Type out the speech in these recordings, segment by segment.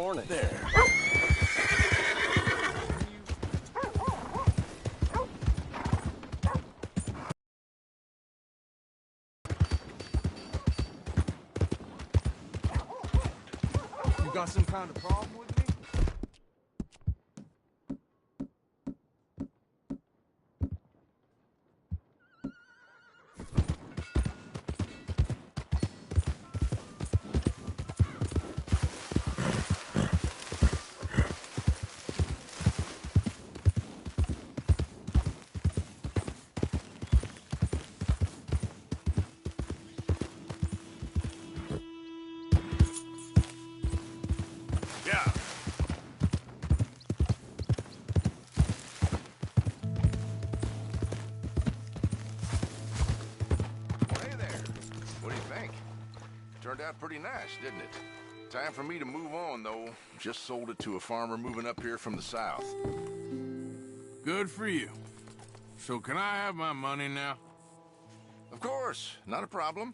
morning. There. You got some kind of problem with me? Turned out pretty nice, didn't it? Time for me to move on, though. Just sold it to a farmer moving up here from the south. Good for you. So can I have my money now? Of course, not a problem.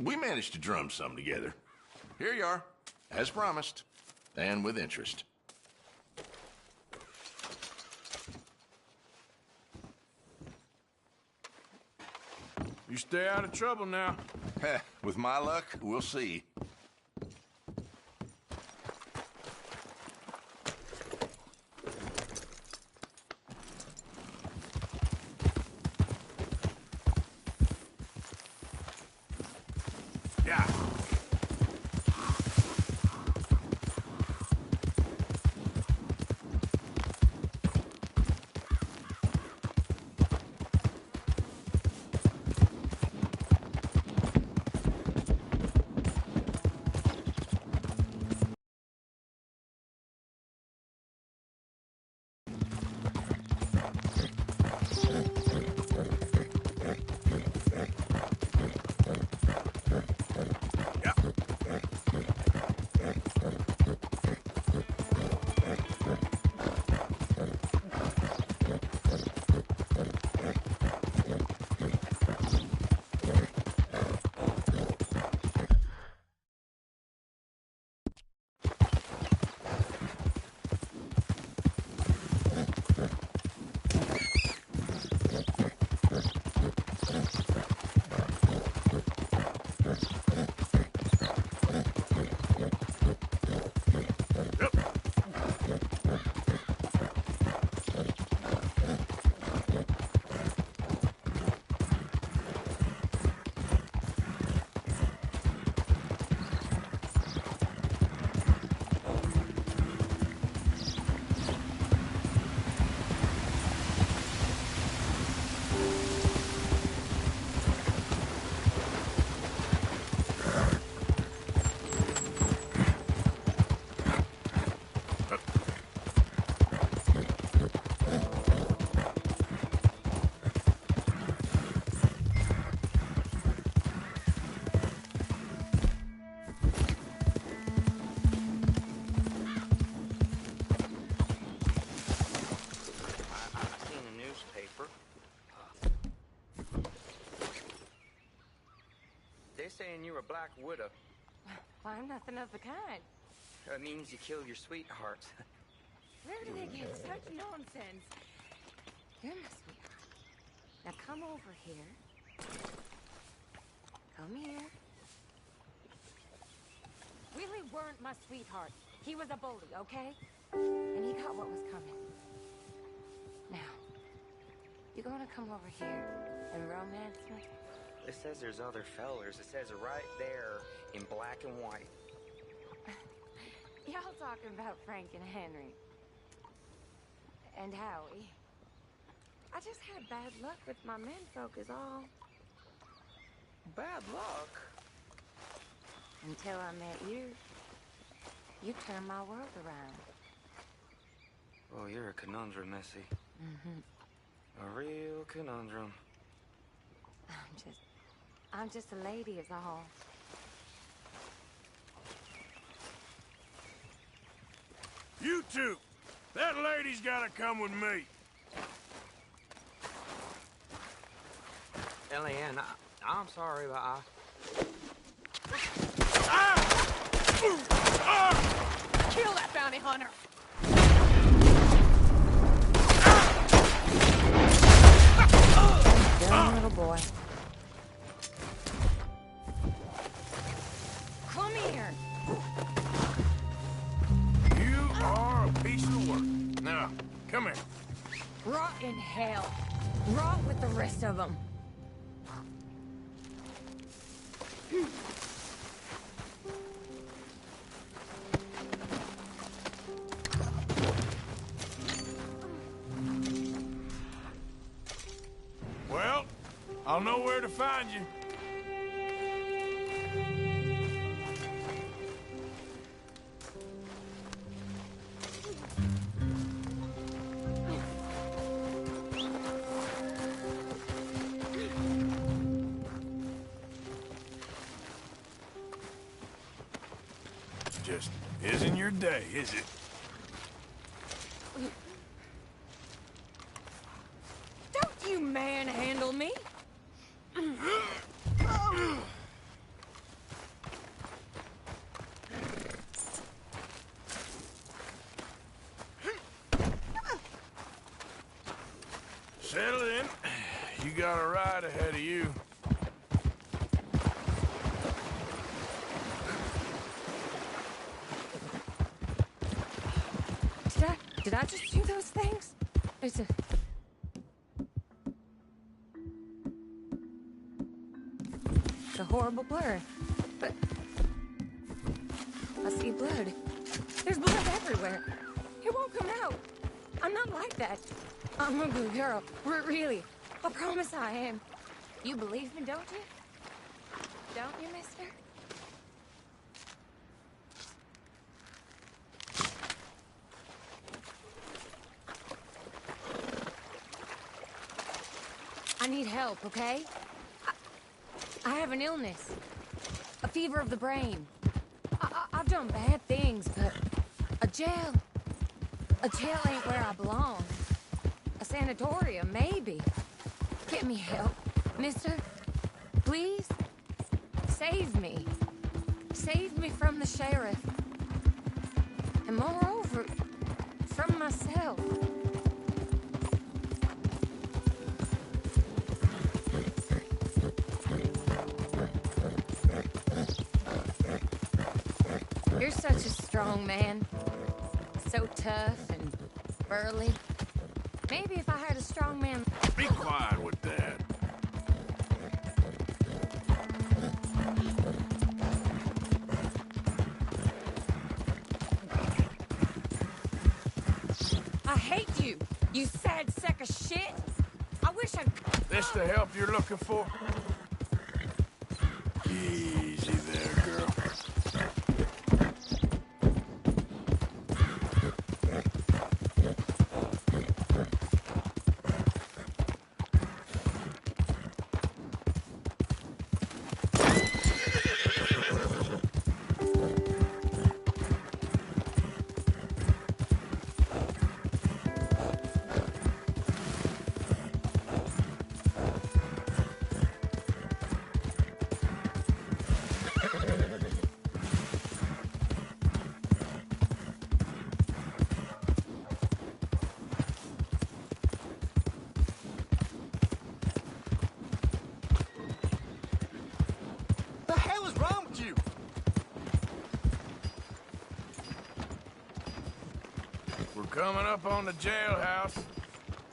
We managed to drum some together. Here you are, as promised, and with interest. You stay out of trouble now. Heh, with my luck, we'll see. Yeah. Saying you're a black widow. Well, I'm nothing of the kind. That means you killed your sweetheart. Where do they get such nonsense? You're my sweetheart. Now come over here. Come here. Willie weren't my sweetheart. He was a bully, okay? And he got what was coming. Now, you gonna come over here and romance me? It says there's other fellers. It says it right there in black and white. Y'all talking about Frank and Henry. And Howie. I just had bad luck with my menfolk is all. Bad luck? Until I met you. You turned my world around. Oh, you're a conundrum, Missy. Mm-hmm. A real conundrum. I'm just a lady is all. You two! That lady's gotta come with me. Ellie-Ann, I'm sorry, but Kill that bounty hunter! Dumb little boy. Come here! You are a piece of work. Now, come here. Rot in hell. Rot with the rest of them. Well, I'll know where to find you. Just isn't your day, is it? Don't you manhandle me! Settle in. You got a ride ahead of you. Did I just do those things? It's a horrible blur. But I see blood. There's blood everywhere. It won't come out. I'm not like that. I'm a good girl. Really. I promise I am. You believe me, don't you? Don't you, mister? I need help, okay? I have an illness. A fever of the brain. I've done bad things, but a jail ain't where I belong. A sanatorium, maybe. Get me help, mister. Please? Save me. Save me from the sheriff. And moreover, from myself. You're such a strong man. So tough and burly. Maybe if I had a strong man... Be quiet with that. I hate you, you sad sack of shit. I wish I... This the help you're looking for? Easy there, girl. Coming up on the jailhouse.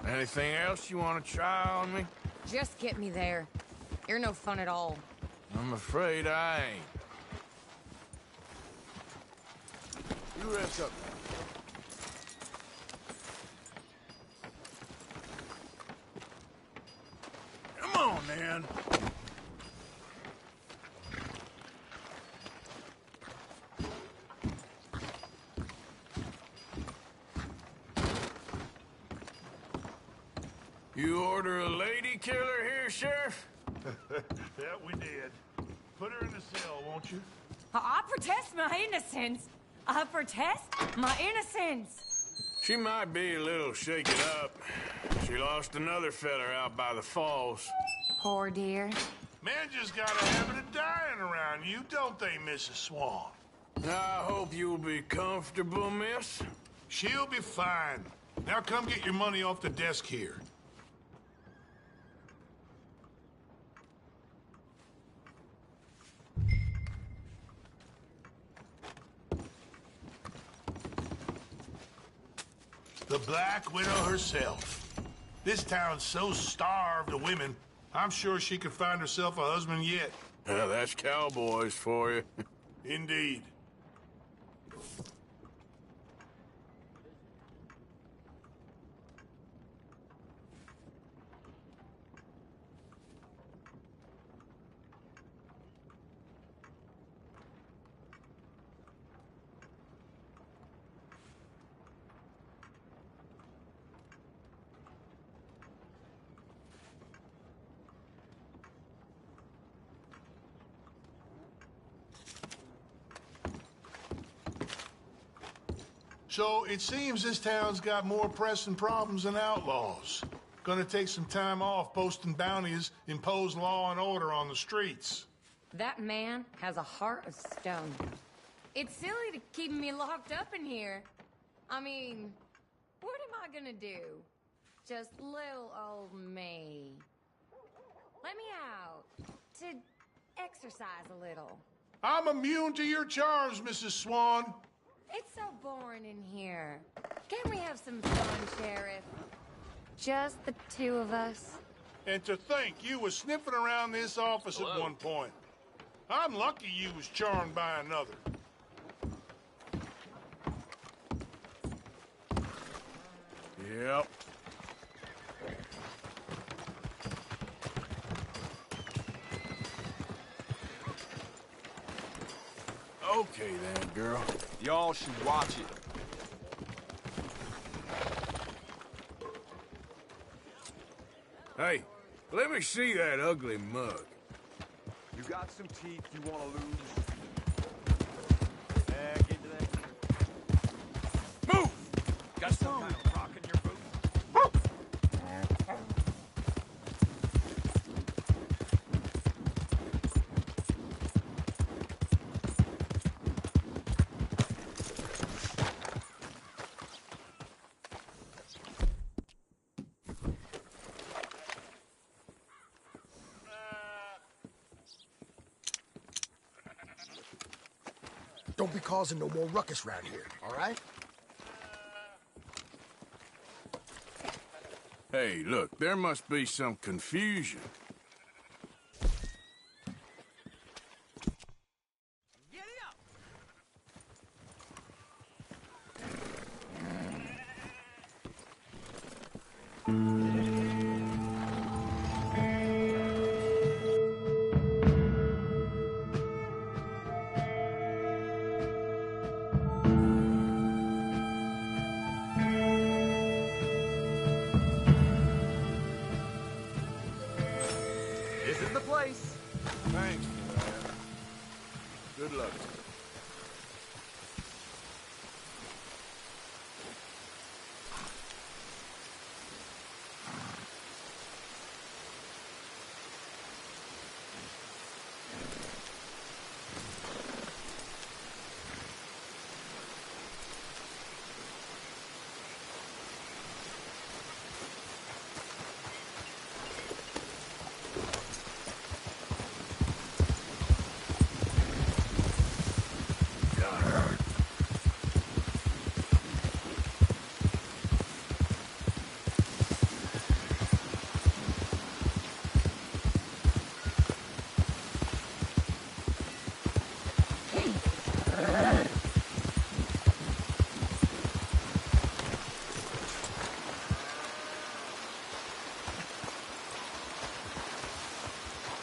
Anything else you want to try on me? Just get me there. You're no fun at all. I'm afraid I ain't. You rest up. Come on, then. You order a lady killer here, Sheriff? Yeah, we did. Put her in the cell, won't you? I protest my innocence. I protest my innocence. She might be a little shaken up. She lost another feller out by the falls. poor dear. Men just got a habit of dying around you, don't they, Mrs. Swan? I hope you'll be comfortable, miss. She'll be fine. Now come get your money off the desk here. The Black Widow herself. This town's so starved of women, I'm sure she could find herself a husband yet. That's cowboys for you. Indeed. So, it seems this town's got more pressing problems than outlaws. Gonna take some time off posting bounties, impose law and order on the streets. That man has a heart of stone. It's silly to keep me locked up in here. I mean, what am I gonna do? Just little old me. Let me out to exercise a little. I'm immune to your charms, Mrs. Swan. It's so boring in here. Can't we have some fun, Sheriff? Just the two of us? And to think you was sniffing around this office at one point. I'm lucky you was charmed by another. Yep. Okay then, girl. Y'all should watch it. Hey, let me see that ugly mug. You got some teeth you want to lose? Back into that. Move! Got some kind of rock in your boot? Don't be causing no more ruckus around here, all right? Hey, look, there must be some confusion. This is the place. Thanks for that. Good luck.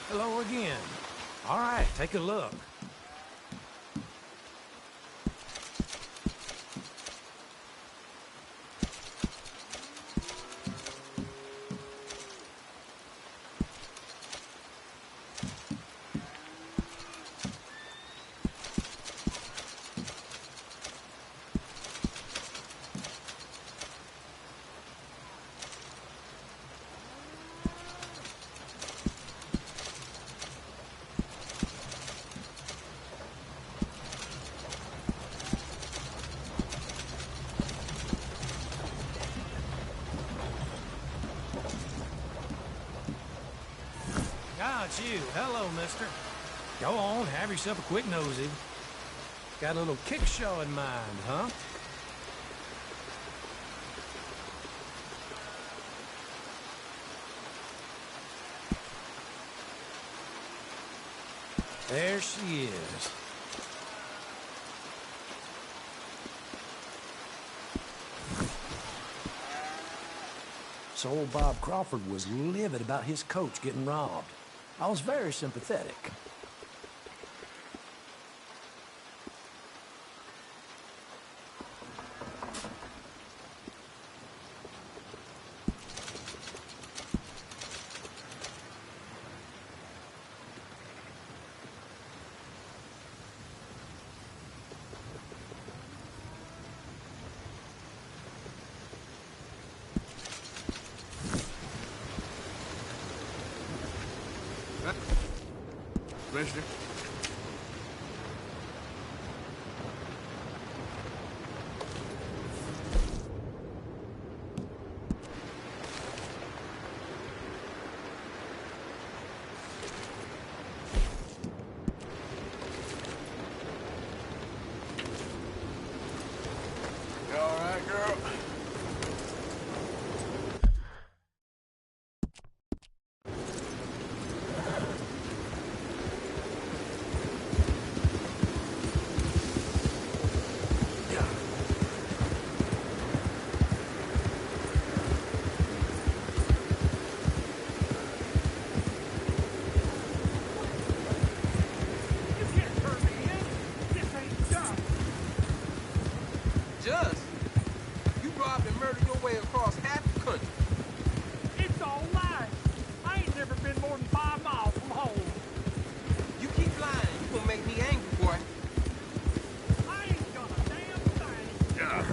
Hello again. All right, take a look. it's you. Hello, mister. Go on, have yourself a quick nosy. Got a little kick show in mind, huh? There she is. So old Bob Crawford was livid about his coach getting robbed. I was very sympathetic. Mister? You all right, girl? Just, you robbed and murdered your way across half the country. It's all lies. I ain't never been more than 5 miles from home. You keep lying, you gonna make me angry, boy. I ain't got a damn thing. Yeah.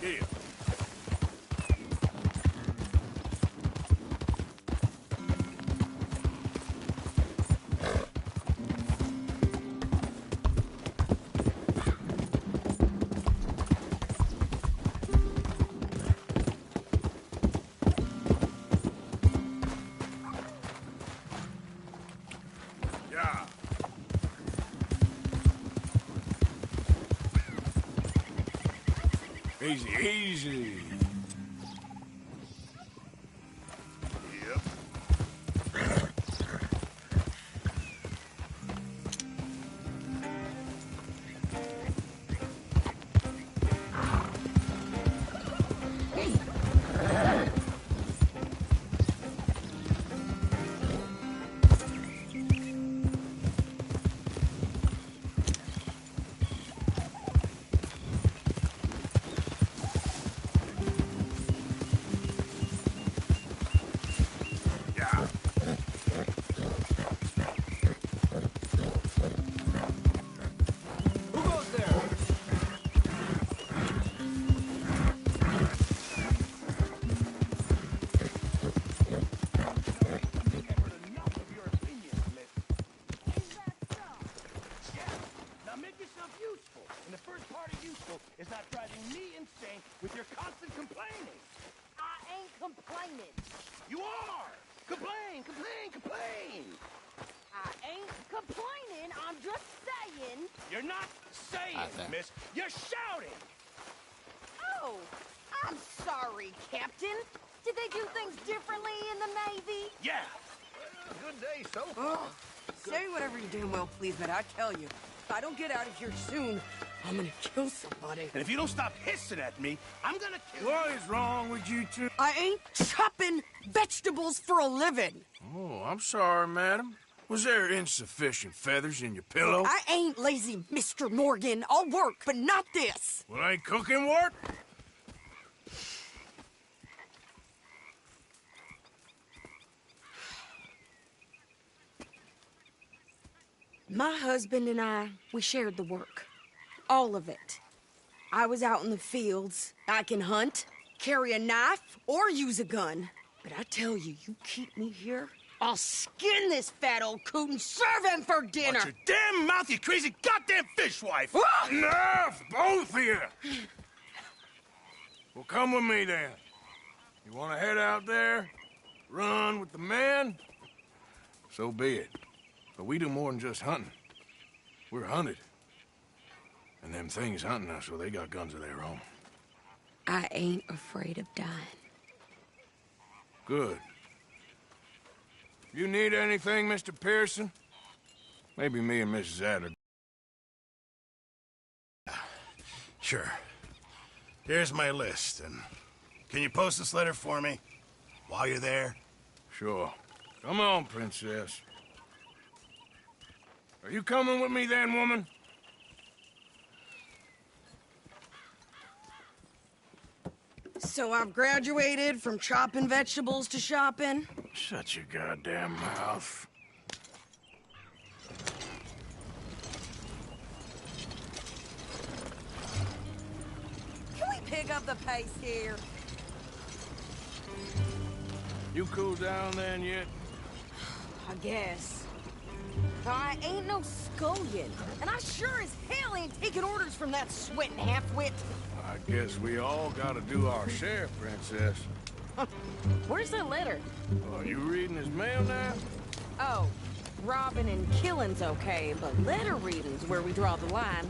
Yeah. Easy, easy. Yep. wasn't complaining. I ain't complaining. You are! Complain, complain, complain! I ain't complaining. I'm just saying. You're not saying, miss. You're shouting! Oh, I'm sorry, Captain. Did they do things differently in the Navy? Yeah! Good day so far. Say whatever you damn well please, but I tell you, if I don't get out of here soon, I'm gonna kill somebody. And if you don't stop hissing at me, I'm gonna kill What is wrong with you two? I ain't chopping vegetables for a living. Oh, I'm sorry, madam. Was there insufficient feathers in your pillow? I ain't lazy, Mr. Morgan. I'll work, but not this. Well, ain't cooking work? My husband and I, we shared the work. All of it. I was out in the fields. I can hunt, carry a knife, or use a gun. But I tell you, you keep me here, I'll skin this fat old coot and serve him for dinner. Watch your damn mouth, you crazy goddamn fishwife! Enough, both of you! Well, come with me, then. You want to head out there, run with the men? So be it. But we do more than just hunting. We're hunted. And them things hunting us, so they got guns of their own. I ain't afraid of dying. Good. You need anything, Mr. Pearson? Maybe me and Mrs. Adler. Sure. Here's my list, and can you post this letter for me while you're there? Sure. Come on, Princess. Are you coming with me then, woman? So I've graduated from chopping vegetables to shopping? Shut your goddamn mouth. Can we pick up the pace here? You cooled down then yet? I guess. I ain't no scullion, and I sure as hell ain't taking orders from that sweating half-wit. I guess we all gotta do our share, Princess. Where's the letter? Are you reading his mail now? Oh, robbing and killing's okay, but letter reading's where we draw the line.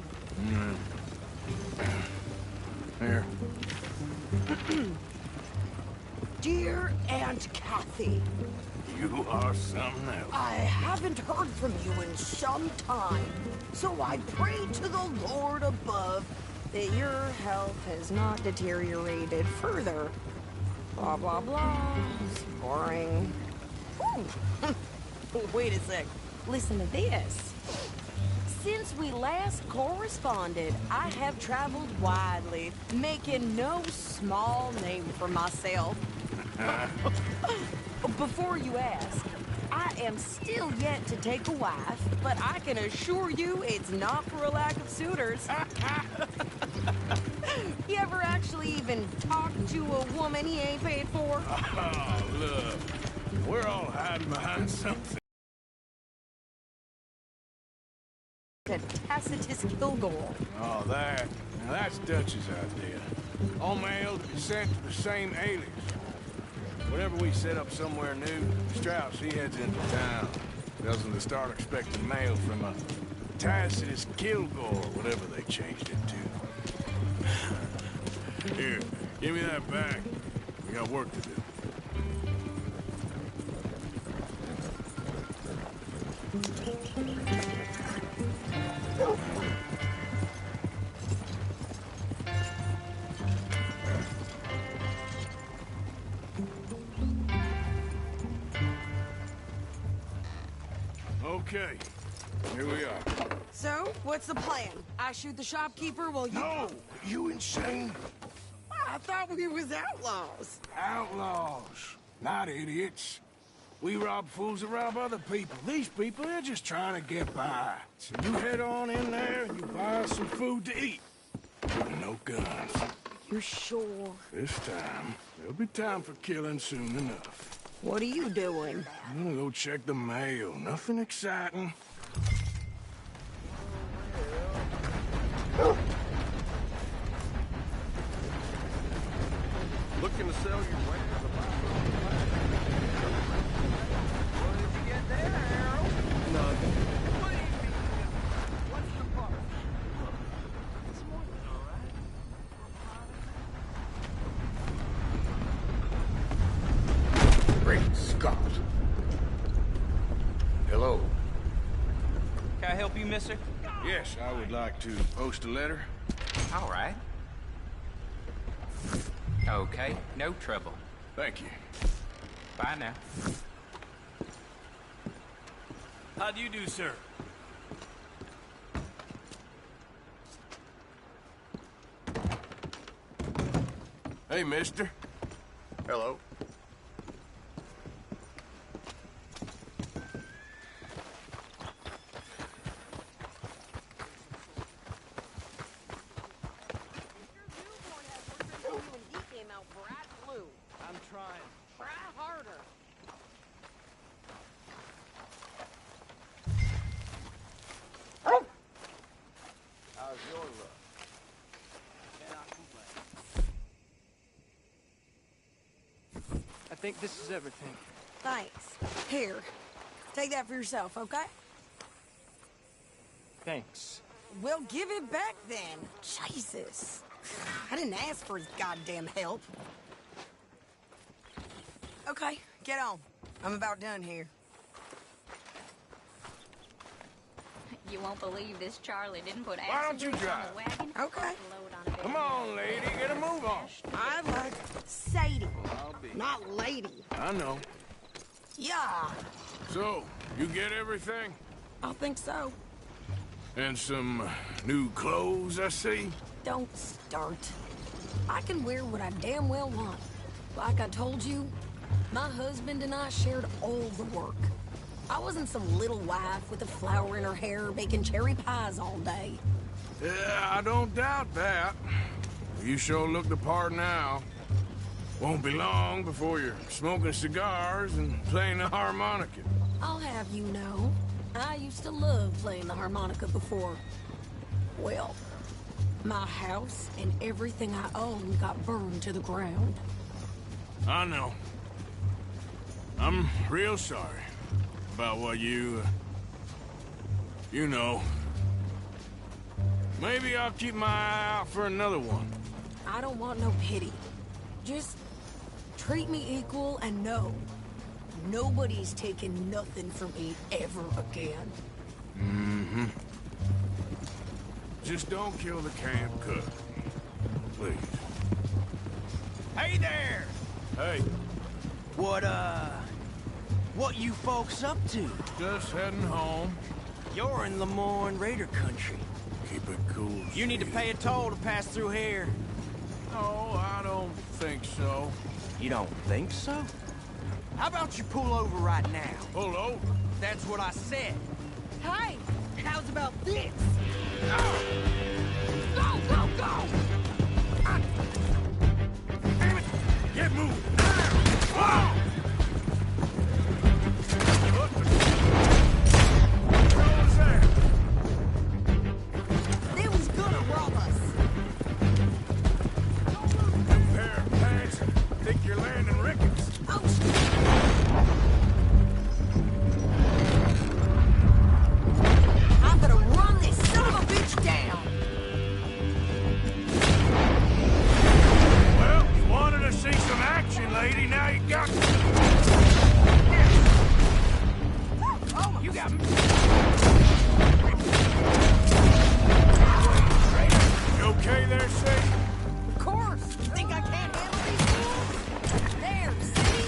Here. Dear Aunt Kathy, You are something else. I haven't heard from you in some time, so I pray to the Lord above That your health has not deteriorated further. Blah, blah, blah. It's boring. Ooh. Wait a sec. Listen to this. Since we last corresponded, I have traveled widely, making no small name for myself. Before you ask, I am still yet to take a wife, but I can assure you it's not for a lack of suitors. You ever actually even talked to a woman he ain't paid for? Oh, look. We're all hiding behind something. Tacitus Kilgore. Oh, that. Now, that's Dutch's idea. All mail to be sent to the same alias. Whenever we set up somewhere new, Strauss, he heads into town. Tells them to start expecting mail from a Tacitus Kilgore, whatever they changed it to. Here, give me that back. We got work to do. Okay, here we are. So, what's the plan? I shoot the shopkeeper while you... No! You insane? I thought we was outlaws. Outlaws, not idiots. We rob fools that rob other people. These people, they're just trying to get by. So you head on in there and you buy us some food to eat. But no guns. You're sure? This time, there'll be time for killing soon enough. What are you doing? I'm gonna go check the mail. Nothing exciting. Looking to sell your wares? What did you get there, Harold? Nothing. What do you mean? What's the fuss? It's more than all right. Great Scott. Hello. Can I help you, mister? Yes, I would like to post a letter. All right. Okay, no trouble. Thank you. Bye now. How do you do, sir? Hey, mister. Hello. I'm trying. Try harder. How's your luck? Cannot complain. I think this is everything. Thanks. Here. Take that for yourself, okay? Thanks. Well, give it back then. Jesus. I didn't ask for his goddamn help. Okay, get on. I'm about done here. You won't believe this Charlie didn't put Why don't you axle on drive? the wagon. Okay. Load on a bed. Come on, lady, get a move on. I like Sadie, I'll be. not lady. I know. Yeah, So, you get everything? I think so. And some new clothes, I see? Don't start. I can wear what I damn well want. Like I told you, my husband and I shared all the work. I wasn't some little wife with a flower in her hair baking cherry pies all day. Yeah, I don't doubt that. You sure look the part now. Won't be long before you're smoking cigars and playing the harmonica. I'll have you know, I used to love playing the harmonica before. Well, my house and everything I owned got burned to the ground. I know. I'm real sorry about what you know. Maybe I'll keep my eye out for another one. I don't want no pity. Just treat me equal and know nobody's taking nothing from me ever again. Mm-hmm. Just don't kill the camp cook. Please. Hey there! Hey, What you folks up to? just heading home. You're in Lemoyne Raider country. Keep it cool. You need to sweetie. pay a toll to pass through here. No, I don't think so. You don't think so? How about you pull over right now? Pull over. That's what I said. Hey, how's about this? Go, go, go! Damn it! Get moving! Whoa! What was that? They was gonna rob us. Pair of pants. Think you're landing rickets. Oh, shit. I'm gonna run this son of a bitch down. Well, you wanted to see some action, lady. Now you got to. Oh, You got me. You okay there, Sadie? of course. Think I can't handle these fools? There, see?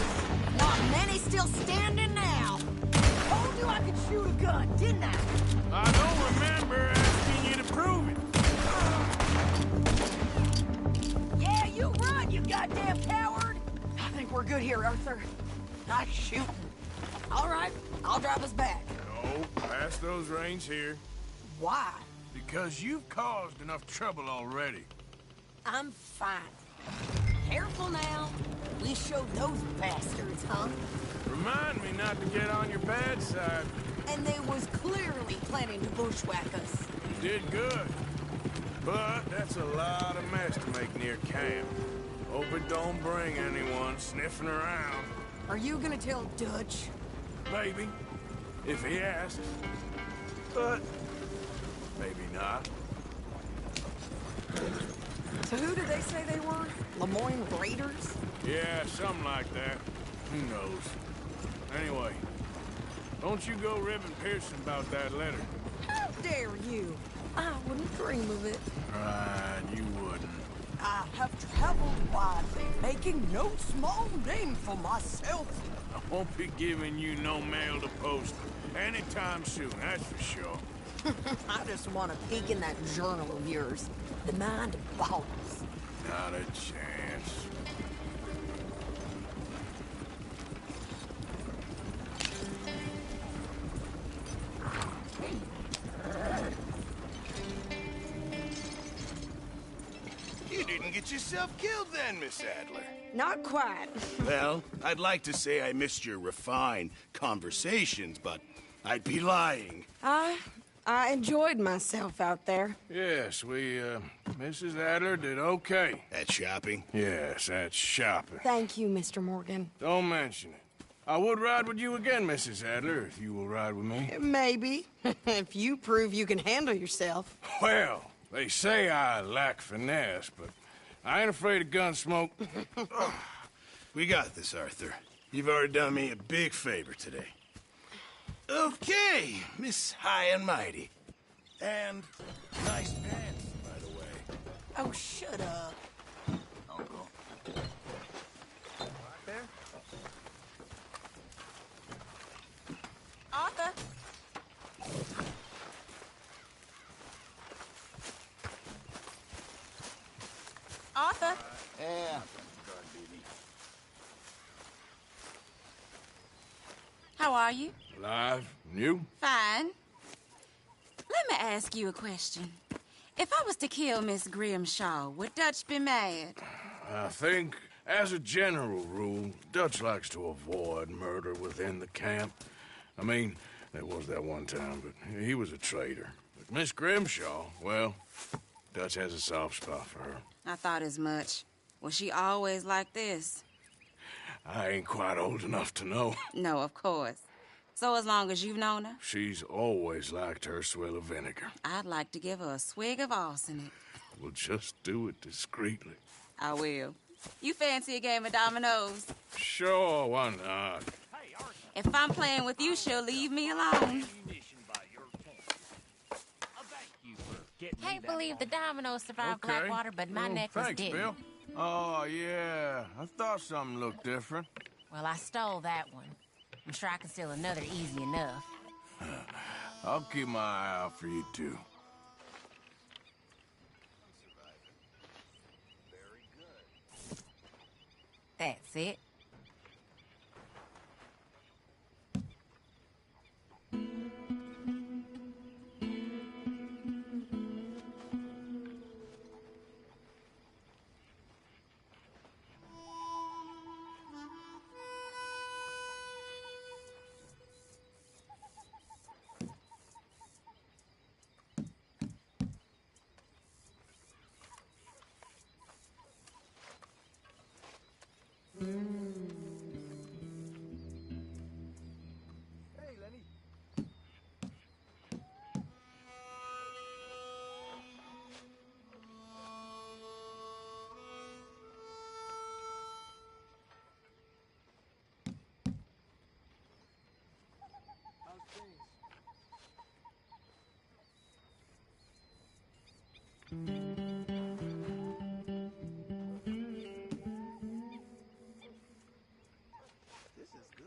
Not many still standing now. Told you I could shoot a gun, didn't I? I don't remember asking you to prove it. Yeah, you run, you goddamn coward! I think we're good here, Arthur. Not shooting. All right, I'll drive us back. No, pass those reins here. Why? Because you've caused enough trouble already. I'm fine. Careful now. We showed those bastards, huh? Remind me not to get on your bad side. And they was clearly planning to bushwhack us. You did good. But that's a lot of mess to make near camp. Hope it don't bring anyone sniffing around. Are you gonna tell Dutch? Maybe, if he asks. But maybe not. So who did they say they were? Lemoyne Raiders? Yeah, something like that. Who knows? Anyway, don't you go ribbing Pearson about that letter. How dare you? I wouldn't dream of it. Right, you wouldn't. I have traveled widely, making no small name for myself. I won't be giving you no mail to post anytime soon, that's for sure. I just want to peek in that journal of yours. The Mind of Bottles. Not a chance. You didn't get yourself killed then, Miss Adler. Not quite. Well, I'd like to say I missed your refined conversations, but I'd be lying. I enjoyed myself out there. Yes, Mrs. Adler did okay. At shopping? Yes, at shopping. Thank you, Mr. Morgan. Don't mention it. I would ride with you again, Mrs. Adler, if you will ride with me. Maybe. If you prove you can handle yourself. Well, they say I lack finesse, but I ain't afraid of gun smoke. We got this, Arthur. You've already done me a big favor today. Okay, Miss High and Mighty. And nice pants, by the way. Oh, shut up. Uncle. Right there? Arthur. Arthur. Yeah. How are you? Alive? And you? Fine. Let me ask you a question. If I was to kill Miss Grimshaw, would Dutch be mad? I think, as a general rule, Dutch likes to avoid murder within the camp. I mean, there was that one time, but he was a traitor. But Miss Grimshaw, well, Dutch has a soft spot for her. I thought as much. Was she always like this? I ain't quite old enough to know. No, of course. So as long as you've known her? She's always liked her swill of vinegar. I'd like to give her a swig of arsenic. We'll just do it discreetly. I will. You fancy a game of dominoes? Sure, why not? If I'm playing with you, she'll leave me alone. Can't believe the dominoes survived Okay. Blackwater, but my necklace Thanks, didn't. Bill. Oh, yeah. I thought something looked different. Well, I stole that one. I'm sure I can steal another easy enough. I'll keep my eye out for you, too. That's it. Hey, Lenny. How's things? This is good.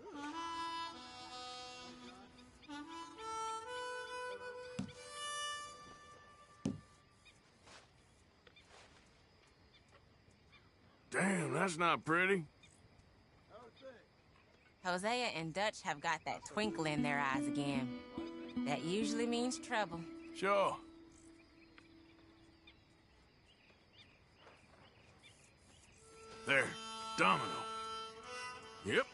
Damn, that's not pretty. Hosea and Dutch have got that twinkle in their eyes again. That usually means trouble. Sure. There. Domino. Yep.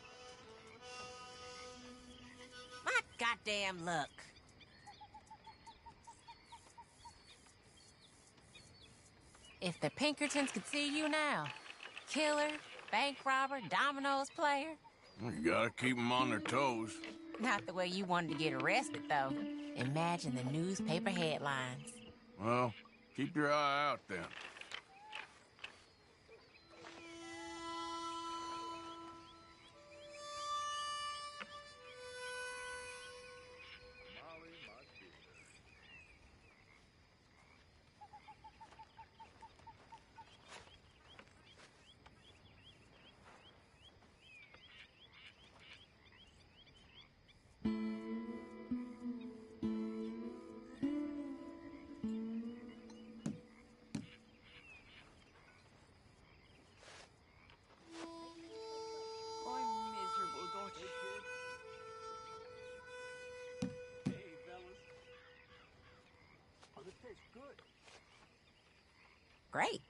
My goddamn luck. If the Pinkertons could see you now, Killer, bank robber, dominoes player. You gotta keep them on their toes. Not the way you wanted to get arrested, though. Imagine the newspaper headlines. Well, keep your eye out then. Great.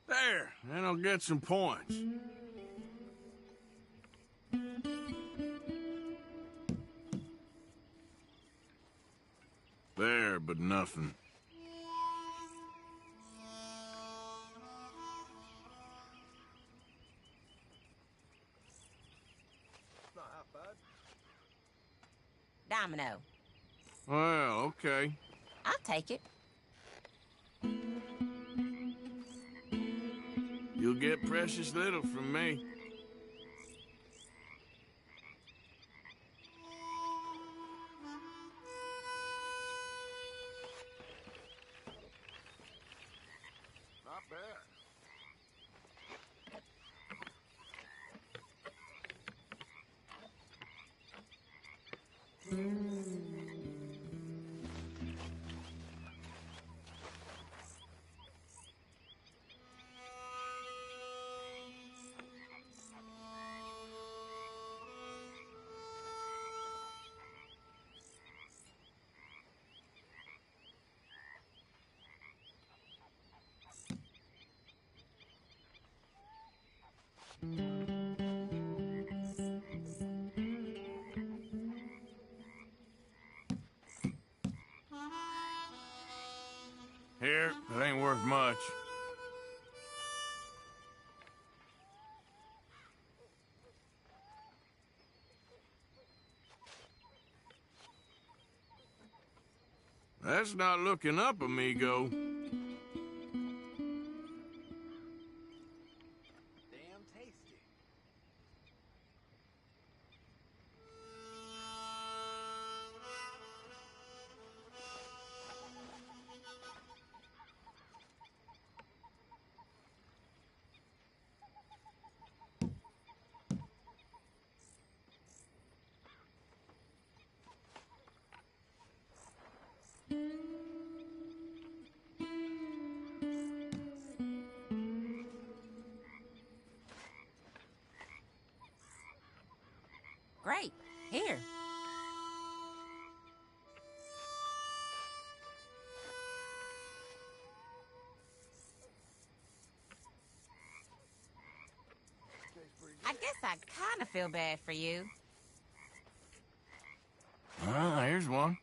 There, then I'll get some points. There, but nothing. Domino. Well, okay. I'll take it. You'll get precious little from me. Not bad. Here, it ain't worth much. That's not looking up, amigo. Great. Here. I guess I kind of feel bad for you. Ah, here's one.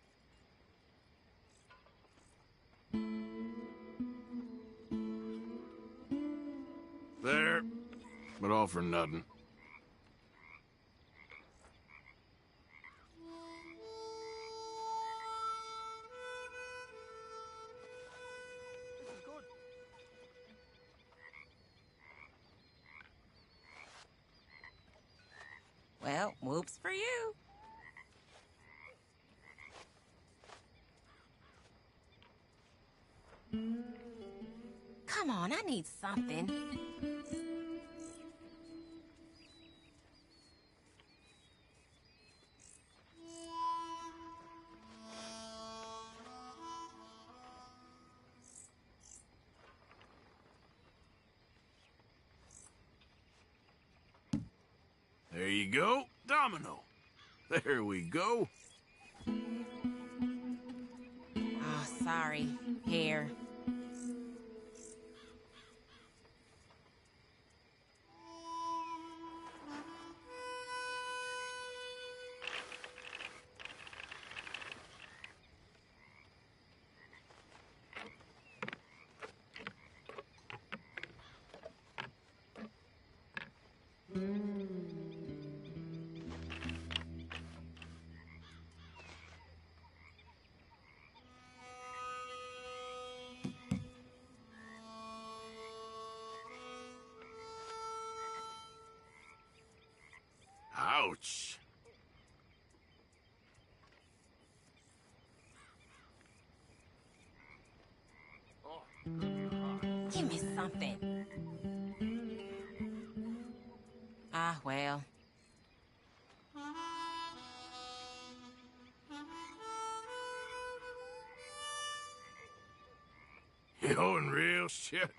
There, but all for nothing. Well, whoops for you. Come on, I need something. There you go, domino. There we go. Oh, sorry. Here. something. Ah, well. You're in real shit.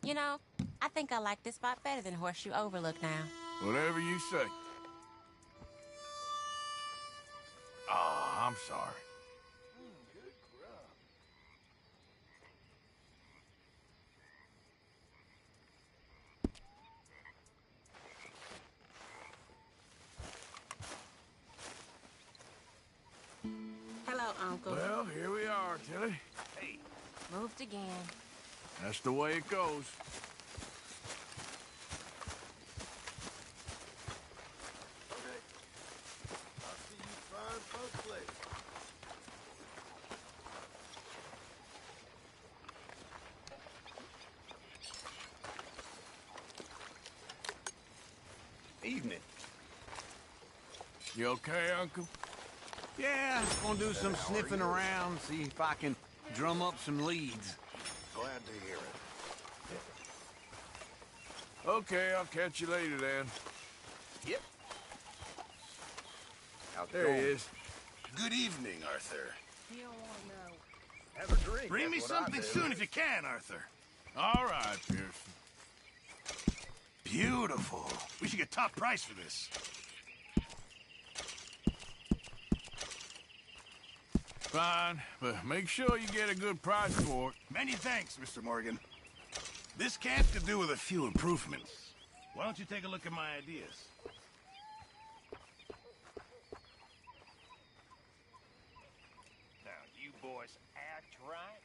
You know, I think I like this spot better than Horseshoe Overlook now. Whatever you say. Oh, I'm sorry. Hello, Uncle. Well, here we are, Tilly. Hey. Moved again. That's the way it goes. Okay. I'll see you fine folks later. Evening. You okay, Uncle? Yeah, just gonna do some sniffing around, see if I can drum up some leads. Glad to hear it. Okay, I'll catch you later then. Yep. How's it There going? he is. Good evening, Arthur. You don't want to know. Have a drink. Bring me that's what I something do. soon if you can, Arthur. All right, Pearson. Beautiful. We should get top price for this. Fine, but make sure you get a good price for it. Many thanks, Mr. Morgan. This camp could do with a few improvements. Why don't you take a look at my ideas? Now, you boys act right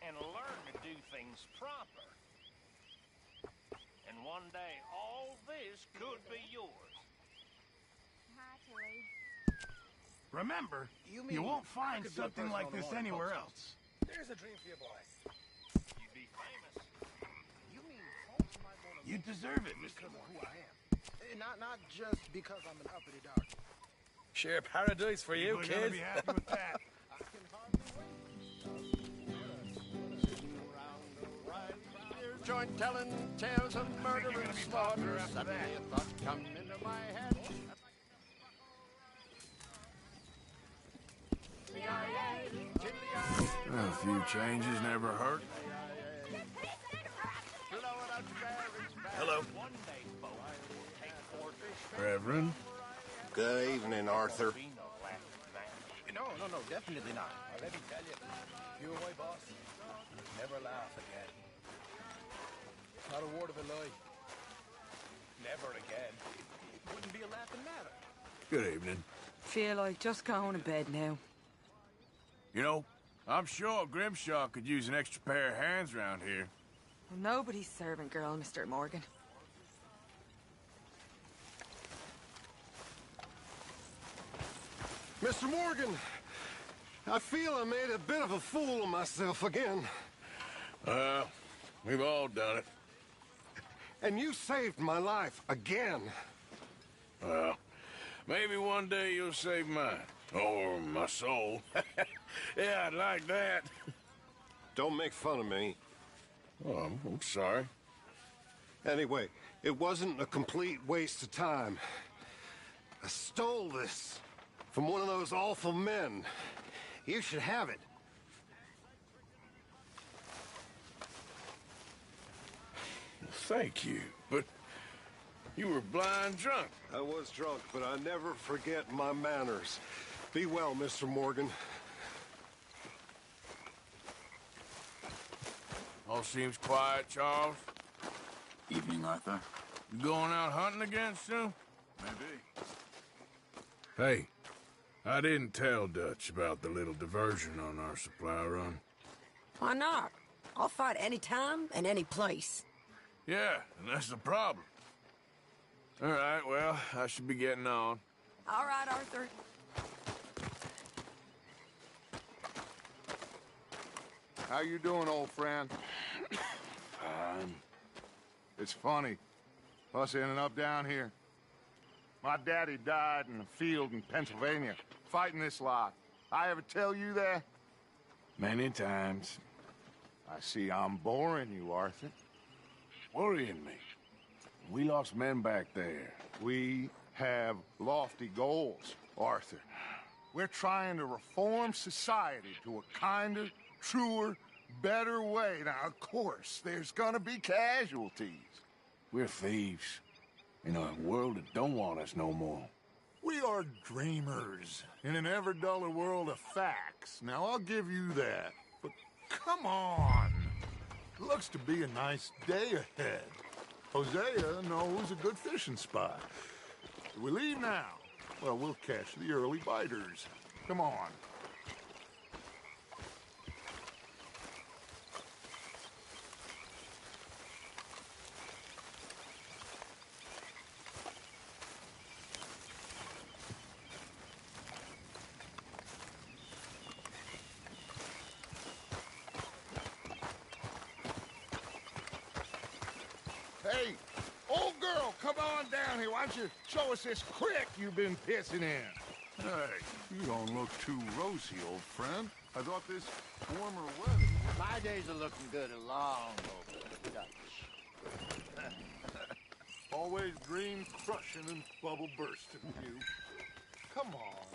and learn to do things proper. And one day, all this could be yours. Hi, Tilly. Remember, You you mean won't I find could do a something like personal this one anywhere post? else. There's a dream for you, boy. You'd be famous. You mean folks might want to You deserve it, Mr. because of Morgan. who I am. Not just because I'm an uppity dog. Share paradise for you, People are gonna kid. be happy with that. I can hardly wait. Joint telling tales of murder and slaughter. Suddenly a thought come into my head. A few changes never hurt. Hello. Reverend. Good evening, Arthur. No, definitely not. Let me tell you, you away, boss. Never laugh again. Not a word of a lie. Never again. It wouldn't be a laughing matter. Good evening. Feel like just going to bed now. You know, I'm sure Grimshaw could use an extra pair of hands around here. Well, nobody's servant girl, Mr. Morgan. Mr. Morgan, I feel I made a bit of a fool of myself again. We've all done it. And you saved my life again. Well, maybe one day you'll save mine. Or my soul. Yeah, I'd like that. Don't make fun of me. Oh, I'm sorry. Anyway, it wasn't a complete waste of time. I stole this from one of those awful men. You should have it. Thank you, but you were blind drunk. I was drunk, but I never forget my manners. Be well, Mr. Morgan. All seems quiet, Charles. Evening, Arthur. You going out hunting again soon? Maybe. Hey, I didn't tell Dutch about the little diversion on our supply run. Why not? I'll fight any time and any place. Yeah, and that's the problem. All right, well, I should be getting on. All right, Arthur. How you doing, old friend? Fine. It's funny, us ending up down here. My daddy died in a field in Pennsylvania, fighting this lot. I ever tell you that? Many times. I see I'm boring you, Arthur. Worrying me. We lost men back there. We have lofty goals, Arthur. We're trying to reform society to a kinder, truer, better way. Now, of course, there's gonna be casualties. We're thieves. In a world that don't want us no more. We are dreamers in an ever duller world of facts. Now, I'll give you that. But come on. Looks to be a nice day ahead. Hosea knows a good fishing spot. Do we leave now? Well, we'll catch the early biters. Come on. Hey, old girl, come on down here. Why don't you show us this creek you've been pissing in? Hey, you don't look too rosy, old friend. I thought this warmer weather... My days are looking good along over Dutch. Always dream crushing and bubble bursting, you. Come on,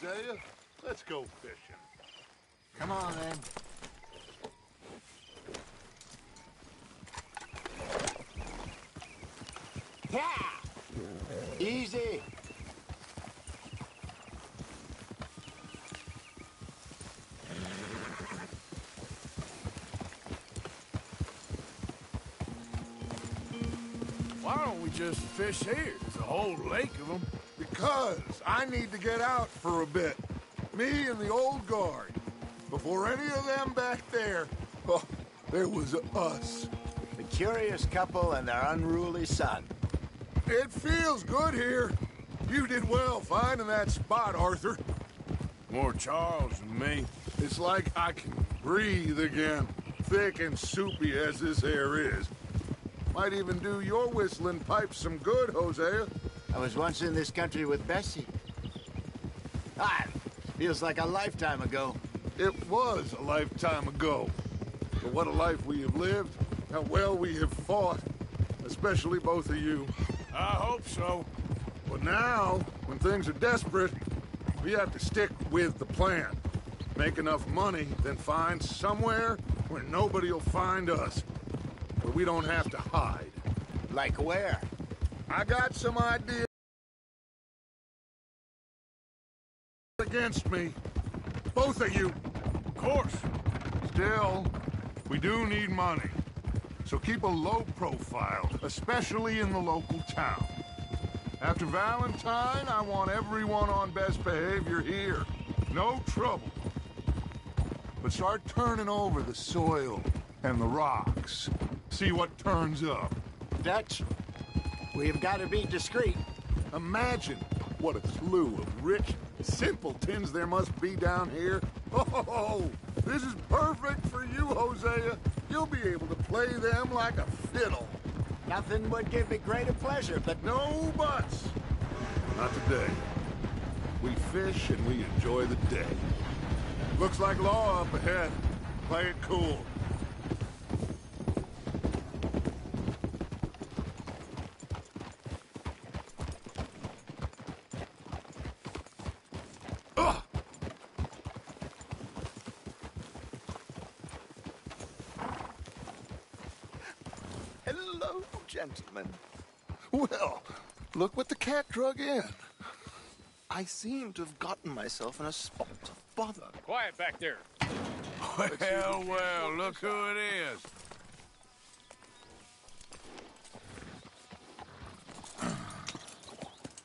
Hosea. Let's go fishing. Come on, then. Yeah! Easy! Why don't we just fish here? There's a whole lake of them. Because I need to get out for a bit. Me and the old guard. Before any of them back there, oh, there was us. The curious couple and their unruly son. It feels good here. You did well finding that spot, Arthur. More Charles than me. It's like I can breathe again, thick and soupy as this air is. Might even do your whistling pipes some good, Hosea. I was once in this country with Bessie. Ah, feels like a lifetime ago. It was a lifetime ago. But what a life we have lived. How well we have fought. Especially both of you. I hope so. But now, when things are desperate, we have to stick with the plan. Make enough money, then find somewhere where nobody will find us. Where we don't have to hide. Like where? I got some ideas against me. Both of you. Of course. Still, we do need money. So keep a low profile, especially in the local town. After Valentine, I want everyone on best behavior here. No trouble. But start turning over the soil and the rocks. See what turns up. Dutch, we've got to be discreet. Imagine what a slew of rich simpletons there must be down here. Oh, this is perfect for you, Hosea. You'll be able to play them like a fiddle. Nothing would give me greater pleasure, but... No buts. Not today. We fish and we enjoy the day. Looks like law up ahead. Play it cool. Hello, gentlemen. Well, look what the cat drug in. I seem to have gotten myself in a spot of bother. Quiet back there. Well, look who it is.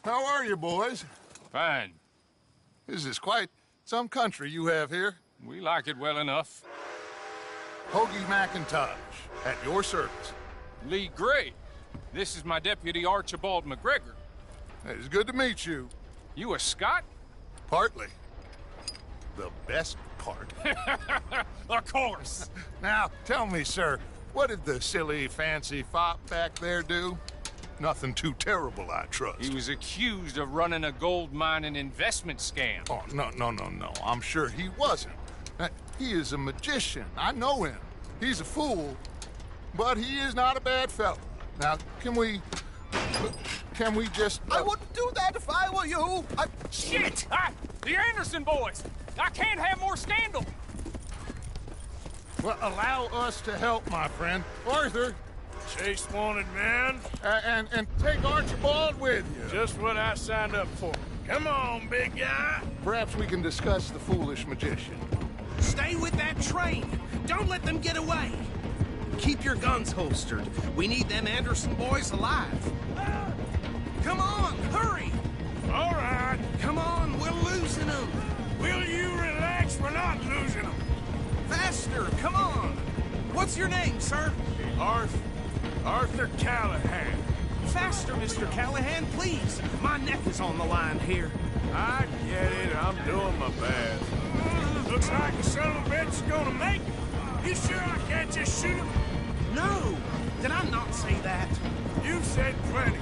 How are you, boys? Fine. This is quite some country you have here. We like it well enough. Hoagie McIntosh, at your service. Lee Gray. This is my deputy, Archibald McGregor. It's good to meet you. You a Scot? Partly. The best part. Of course. Now, tell me, sir, what did the silly, fancy fop back there do? Nothing too terrible, I trust. He was accused of running a gold mining investment scam. Oh, no. I'm sure he wasn't. He is a magician. I know him. He's a fool, but he is not a bad fellow. Now, can we just... I wouldn't do that if I were you. Shit! The Anderson boys! I can't have more scandal! Well, allow us to help, my friend. Arthur! Chase wanted man. And take Archibald with you. Just what I signed up for. Come on, big guy. Perhaps we can discuss the foolish magician. Stay with that train. Don't let them get away. Keep your guns holstered. We need them Anderson boys alive. Come on, hurry. All right. Come on, we're losing them. Will you relax? We're not losing them. Faster, come on. What's your name, sir? Arthur Callahan. Faster, Mr. Callahan, please. My neck is on the line here. I get it. I'm doing my best. Looks like the son of a bitch is gonna make it. You sure I can't just shoot him? No. Did I not say that? You said plenty.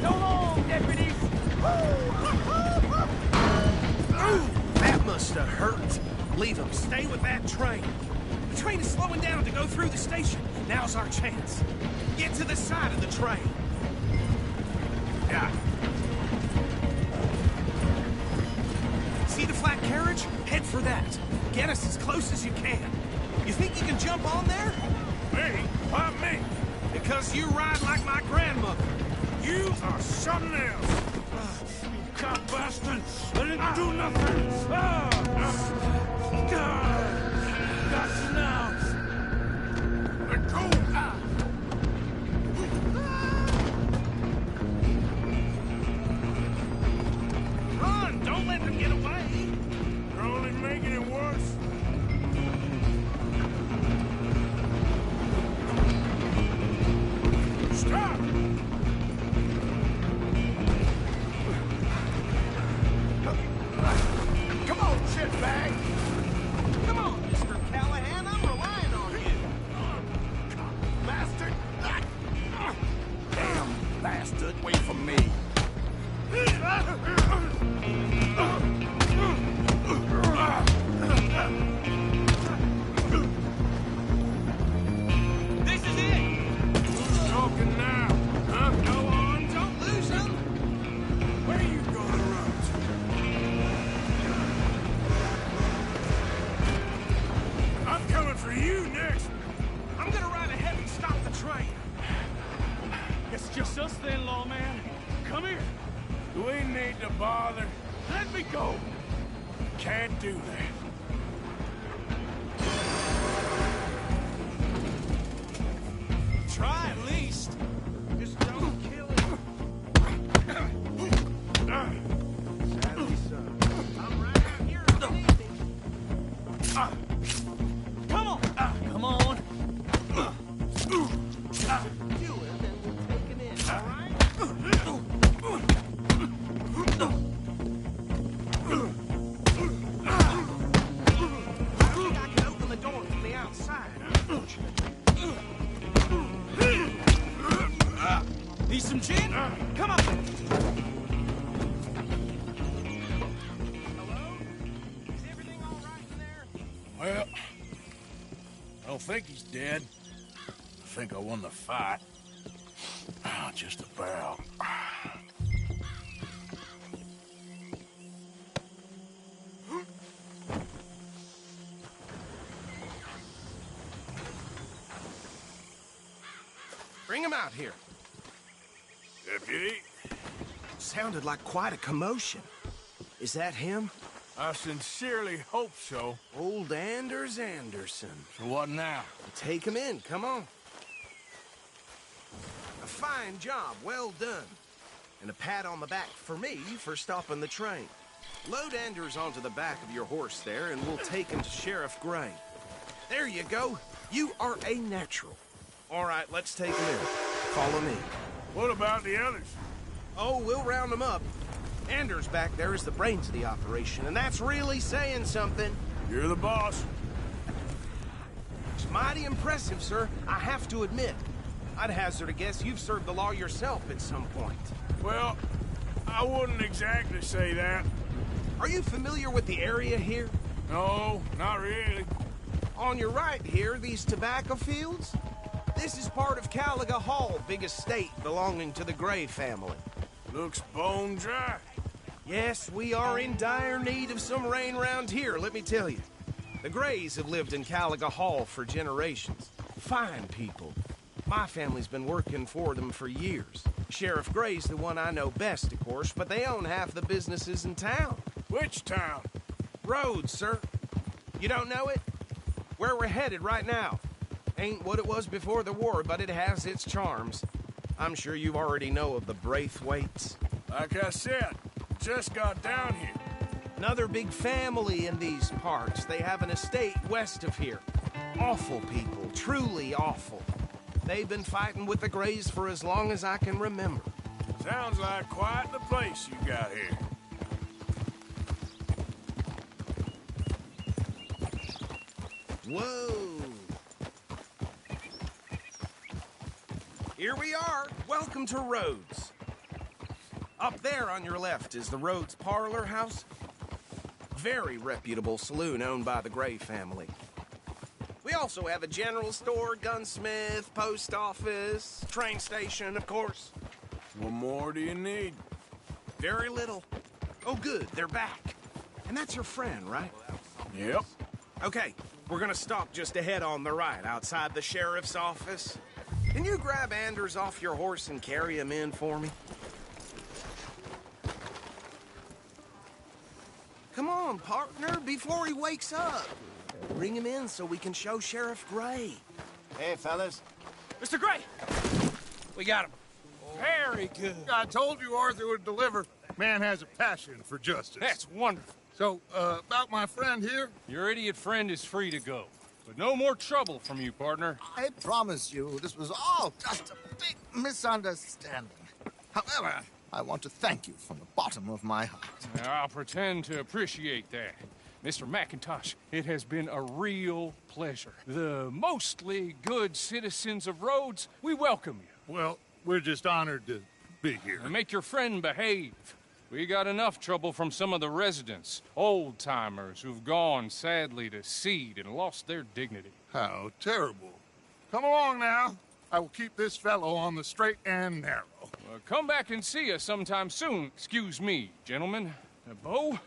So long, deputies! Ooh, that must have hurt. Leave him. Stay with that train. The train is slowing down to go through the station. Now's our chance. Get to the side of the train. Yeah. See the flat carriage? Head for that. Get us as close as you can. You think you can jump on there? Me? Why me? Because you ride like my grandmother. You are something else. You cop bastard! I didn't do nothing! Got you now! Let go! Run! Don't let them get away! You're only making it worse. Stop! Come on, shitbag! Come on, Mr. Callahan, I'm relying on you! Bastard! Damn bastard! Away from me! This is it! Who's talking now? Huh? Go on, don't lose them! Where you gonna run to? I'm coming for you next! I'm gonna ride ahead and stop the train. It's just us then, lawman. Come here. Do we need to bother? Let me go. Can't do that. Try at least. Just don't kill him. Sadly so. I'm right here if you need me. Come on. Come on. Do it and we'll take him in, all right? I think I can open the door from the outside. Need some gin? Come on. Hello? Is everything all right in there? Well, I don't think he's dead. I think I won the fight. Just about. Bring him out here. Deputy? Sounded like quite a commotion. Is that him? I sincerely hope so. Old Anders Anderson. So what now? Take him in, come on. A fine job, well done. And a pat on the back for me for stopping the train. Load Anders onto the back of your horse there, and we'll take him to Sheriff Gray. There you go. You are a natural. All right, let's take him in. Follow me. What about the others? Oh, we'll round them up. Anders back there is the brains of the operation, and that's really saying something. You're the boss. It's mighty impressive, sir. I have to admit. I'd hazard a guess you've served the law yourself at some point. Well, I wouldn't exactly say that. Are you familiar with the area here? No, not really. On your right here, these tobacco fields? This is part of Caliga Hall, big estate belonging to the Gray family. Looks bone dry. Yes, we are in dire need of some rain round here, let me tell you. The Grays have lived in Caliga Hall for generations. Fine people. My family's been working for them for years. Sheriff Gray's the one I know best, of course, but they own half the businesses in town. Which town? Rodhes, sir. You don't know it? Where we're headed right now. Ain't what it was before the war, but it has its charms. I'm sure you already know of the Braithwaites. Like I said, just got down here. Another big family in these parts. They have an estate west of here. Awful people, truly awful. They've been fighting with the Grays for as long as I can remember. Sounds like quite the place you got here. Whoa! Here we are. Welcome to Rodhes. Up there on your left is the Rodhes Parlor House. Very reputable saloon owned by the Gray family. We also have a general store, gunsmith, post office, train station, of course. What more do you need? Very little. Oh, good, they're back. And that's your friend, right? Yep. Okay, we're gonna stop just ahead on the right, outside the sheriff's office. Can you grab Anders off your horse and carry him in for me? Come on, partner, before he wakes up. Bring him in so we can show Sheriff Gray. Hey, fellas. Mr. Gray! We got him. Very good. I told you Arthur would deliver. Man has a passion for justice. That's wonderful. So, about my friend here? Your idiot friend is free to go. But no more trouble from you, partner. I promise you, this was all just a big misunderstanding. However, I want to thank you from the bottom of my heart. I'll pretend to appreciate that. Mr. McIntosh, it has been a real pleasure. The mostly good citizens of Rodhes, we welcome you. Well, we're just honored to be here. And make your friend behave. We got enough trouble from some of the residents, old-timers who've gone, sadly, to seed and lost their dignity. How terrible. Come along now. I will keep this fellow on the straight and narrow. Come back and see us sometime soon. Excuse me, gentlemen. Bo,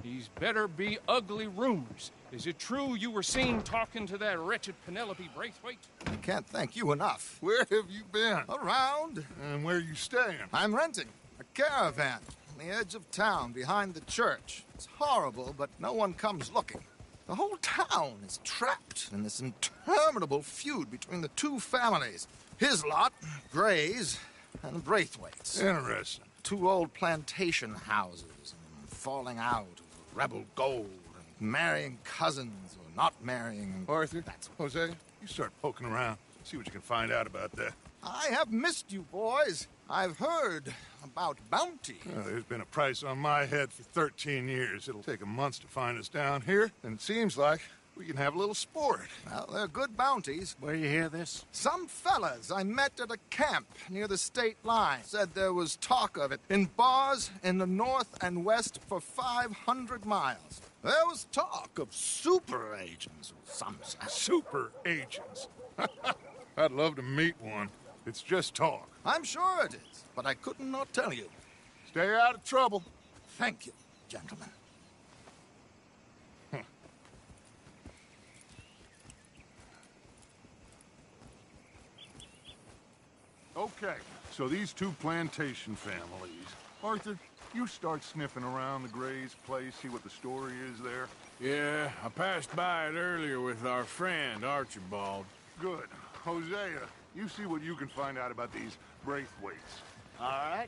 these better be ugly rumors. Is it true you were seen talking to that wretched Penelope Braithwaite? I can't thank you enough. Where have you been? Around. And where are you staying? I'm renting a caravan on the edge of town behind the church. It's horrible, but no one comes looking. The whole town is trapped in this interminable feud between the two families. His lot, Gray's, and Braithwaite's. Interesting. Two old plantation houses, and falling out of rebel gold, and marrying cousins or not marrying. Arthur, Jose, you start poking around. See what you can find out about that. I have missed you, boys. I've heard about bounty. Well, there's been a price on my head for 13 years. It'll take 'em months to find us down here, and it seems like we can have a little sport. Well, they're good bounties. Where you hear this? Some fellas I met at a camp near the state line said there was talk of it in bars in the north and west for 500 miles. There was talk of super agents, some said. Super agents? I'd love to meet one. It's just talk. I'm sure it is, but I couldn't not tell you. Stay out of trouble. Thank you, gentlemen. Okay, so these two plantation families. Arthur, you start sniffing around the Gray's place, see what the story is there. Yeah, I passed by it earlier with our friend, Archibald. Good. Hosea, You see what you can find out about these Braithwaites. All right.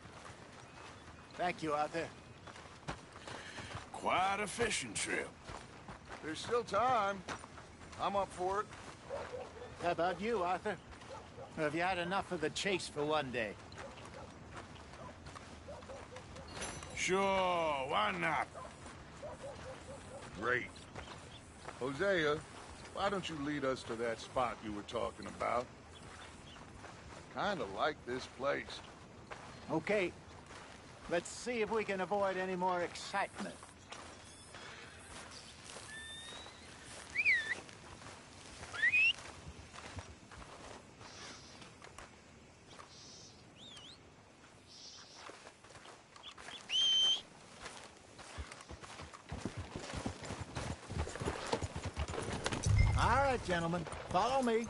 Thank you, Arthur. Quite a fishing trip. There's still time. I'm up for it. How about you, Arthur? Or have you had enough of the chase for one day? Sure, why not? Great. Hosea, why don't you lead us to that spot you were talking about? Kinda like this place. Okay. Let's see if we can avoid any more excitement. All right, gentlemen, follow me.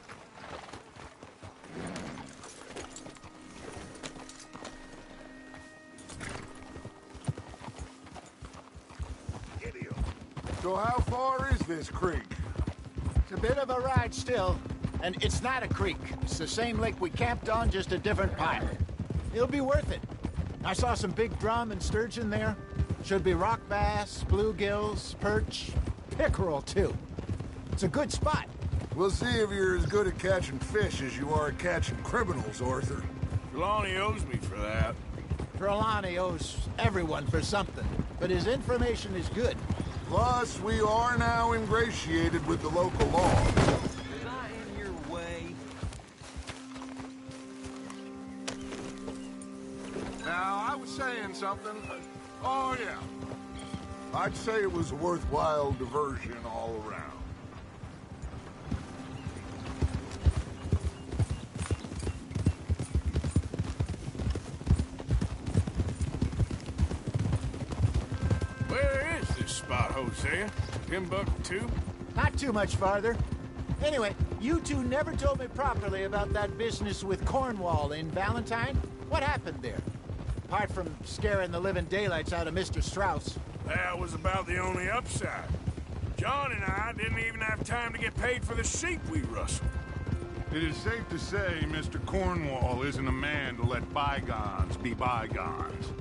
So how far is this creek? It's a bit of a ride still, and it's not a creek. It's the same lake we camped on, just a different pile. It'll be worth it. I saw some big drum and sturgeon there. Should be rock bass, bluegills, perch, pickerel, too. It's a good spot. We'll see if you're as good at catching fish as you are at catching criminals, Arthur. Trelawney owes me for that. Trelawney owes everyone for something, but his information is good. Plus, we are now ingratiated with the local law. Was I in your way? Now, I was saying something. Oh, yeah. I'd say it was a worthwhile diversion all around. Where is this spot, Hosea? Timbuktu? Not too much farther. Anyway, you two never told me properly about that business with Cornwall in Valentine. What happened there? Apart from scaring the living daylights out of Mr. Strauss. That was about the only upside. John and I didn't even have time to get paid for the sheep we rustled. It is safe to say Mr. Cornwall isn't a man to let bygones be bygones.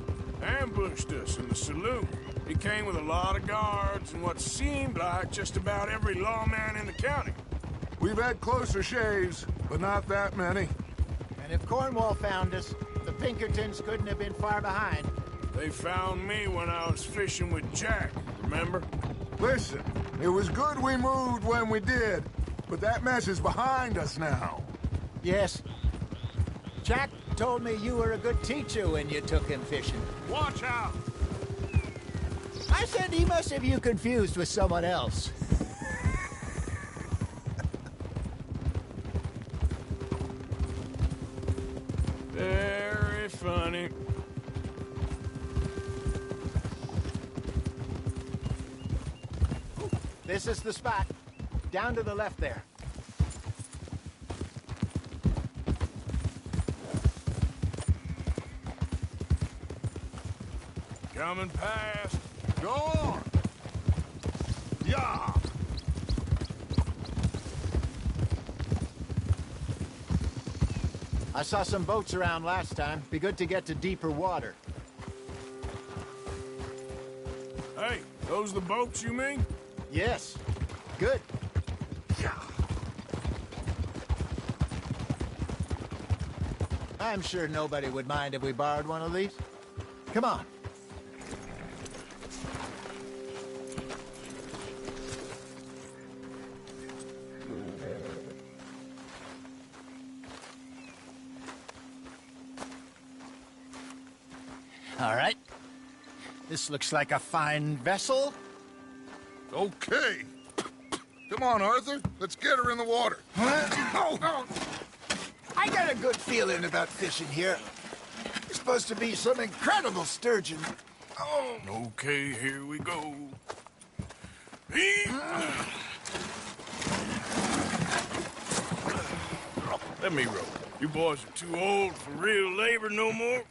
Ambushed us in the saloon. He came with a lot of guards and what seemed like just about every lawman in the county. We've had closer shaves, but not that many. And if Cornwall found us, the Pinkertons couldn't have been far behind. They found me when I was fishing with Jack, remember? Listen, it was good we moved when we did, but that mess is behind us now. Yes. Jack told me you were a good teacher when you took him fishing. Watch out! I said he must have you confused with someone else. Very funny. This is the spot. Down to the left there. Coming past. Go on! Yeah! I saw some boats around last time. Be good to get to deeper water. Hey, those the boats you mean? Yes. Good. Yeah. I'm sure nobody would mind if we borrowed one of these. Come on. All right. This looks like a fine vessel. Okay. Come on, Arthur. Let's get her in the water. Oh. I got a good feeling about fishing here. There's supposed to be some incredible sturgeon. Oh. Okay, here we go. Let me row. You boys are too old for real labor no more.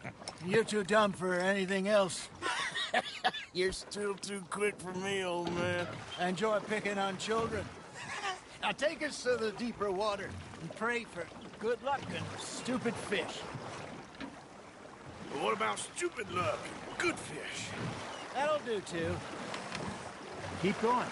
You're too dumb for anything else. You're still too quick for me, old man. I enjoy picking on children. Now take us to the deeper water and pray for good luck and stupid fish. But what about stupid luck? Good fish. That'll do, too. Keep going.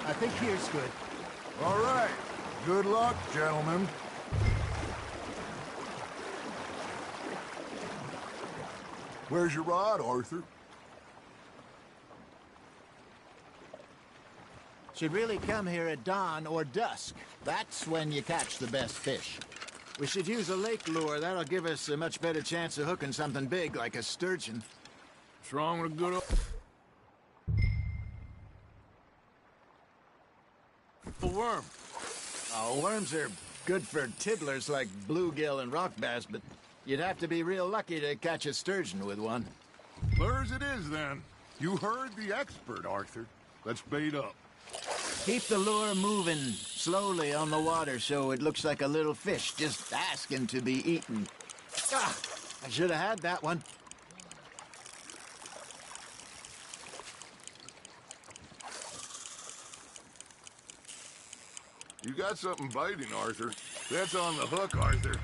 I think here's good. All right. Good luck, gentlemen. Where's your rod, Arthur? Should really come here at dawn or dusk. That's when you catch the best fish. We should use a lake lure. That'll give us a much better chance of hooking something big like a sturgeon. What's wrong with a good old... A worm. Oh, worms are good for tiddlers like bluegill and rock bass, but you'd have to be real lucky to catch a sturgeon with one. Clear as it is, then. You heard the expert, Arthur. Let's bait up. Keep the lure moving slowly on the water so it looks like a little fish just asking to be eaten. Ah, I should have had that one. You got something biting, Arthur. That's on the hook, Arthur.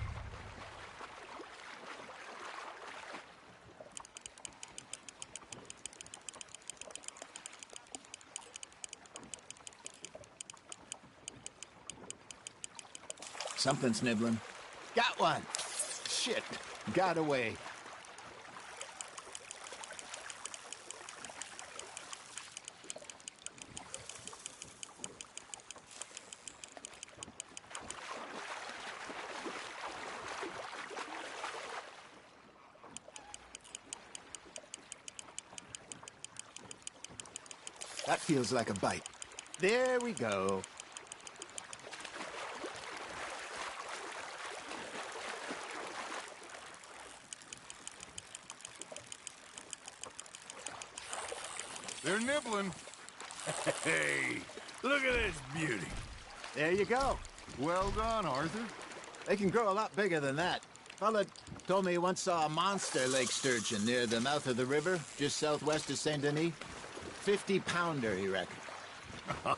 Something's nibbling. Got one. Shit. Got away. That feels like a bite. There we go. They're nibbling. Hey, look at this beauty. There you go. Well done, Arthur. They can grow a lot bigger than that. Fella told me he once saw a monster lake sturgeon near the mouth of the river, just southwest of Saint Denis. 50-pounder, he reckoned.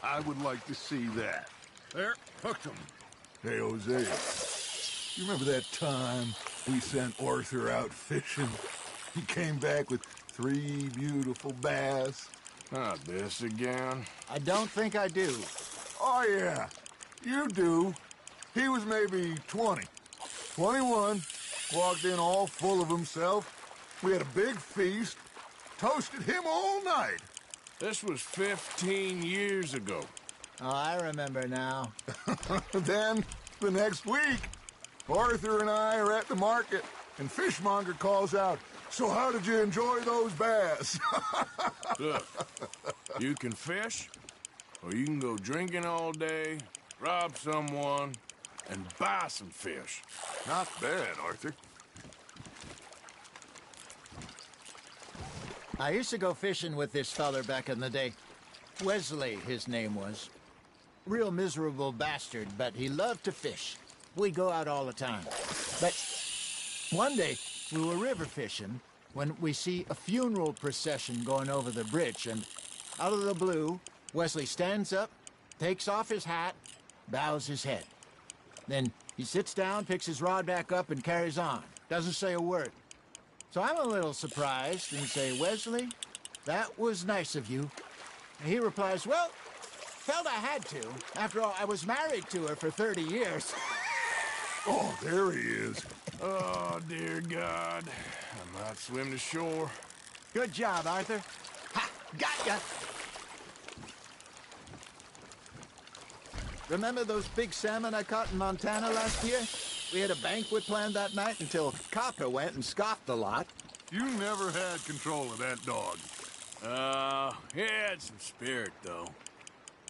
I would like to see that. There, hooked him. Hey, Jose, you remember that time we sent Arthur out fishing? He came back with 3 beautiful bass. Not this again. I don't think I do. Oh, yeah, you do. He was maybe 20. 21, walked in all full of himself. We had a big feast, toasted him all night. This was 15 years ago. Oh, I remember now. Then, the next week, Arthur and I are at the market, and Fishmonger calls out, "So how did you enjoy those bass?" Look, you can fish, or you can go drinking all day, rob someone, and buy some fish. Not bad, Arthur. I used to go fishing with this feller back in the day. Wesley, his name was. Real miserable bastard, but he loved to fish. We'd go out all the time. But one day, we were river fishing when we see a funeral procession going over the bridge, and out of the blue, Wesley stands up, takes off his hat, bows his head. Then he sits down, picks his rod back up, and carries on. Doesn't say a word. So I'm a little surprised and say, "Wesley, that was nice of you." And he replies, "Well, felt I had to. After all, I was married to her for 30 years. Oh, there he is. Oh, dear God. I might swim to shore. Good job, Arthur. Ha! Got ya! Remember those big salmon I caught in Montana last year? We had a banquet planned that night until Copper went and scoffed a lot. You never had control of that dog. He had some spirit, though.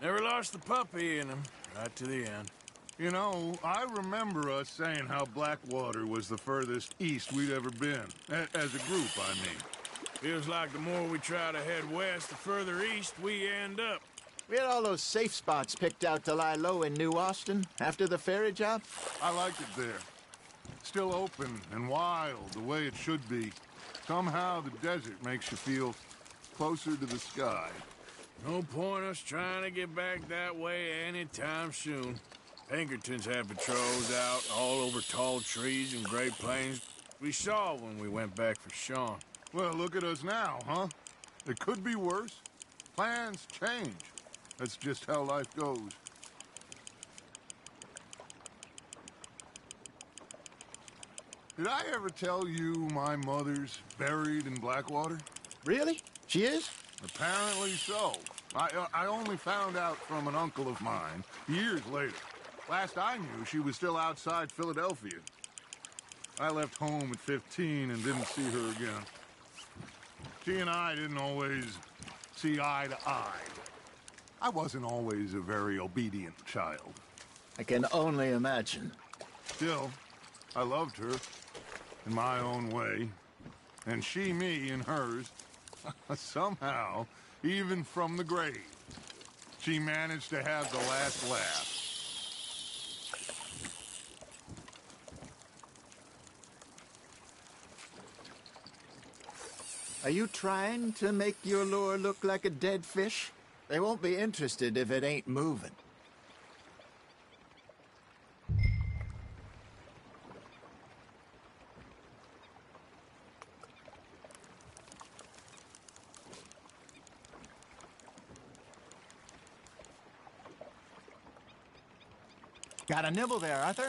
Never lost the puppy in him, right to the end. You know, I remember us saying how Blackwater was the furthest east we'd ever been. As a group, I mean. Feels like the more we try to head west, the further east we end up. We had all those safe spots picked out to lie low in New Austin after the ferry job. I like it there. Still open and wild, the way it should be. Somehow the desert makes you feel closer to the sky. No point us trying to get back that way anytime soon. Pinkertons have patrols out all over tall trees and Great Plains. We saw when we went back for Sean. Well, look at us now, huh? It could be worse. Plans change. That's just how life goes. Did I ever tell you my mother's buried in Blackwater? Really? She is? Apparently so. I only found out from an uncle of mine years later. Last I knew, she was still outside Philadelphia. I left home at 15 and didn't see her again. She and I didn't always see eye to eye. I wasn't always a very obedient child. I can only imagine. Still, I loved her in my own way, and she me in hers. Somehow, even from the grave, she managed to have the last laugh. Are you trying to make your lure look like a dead fish? They won't be interested if it ain't moving. Got a nibble there, Arthur?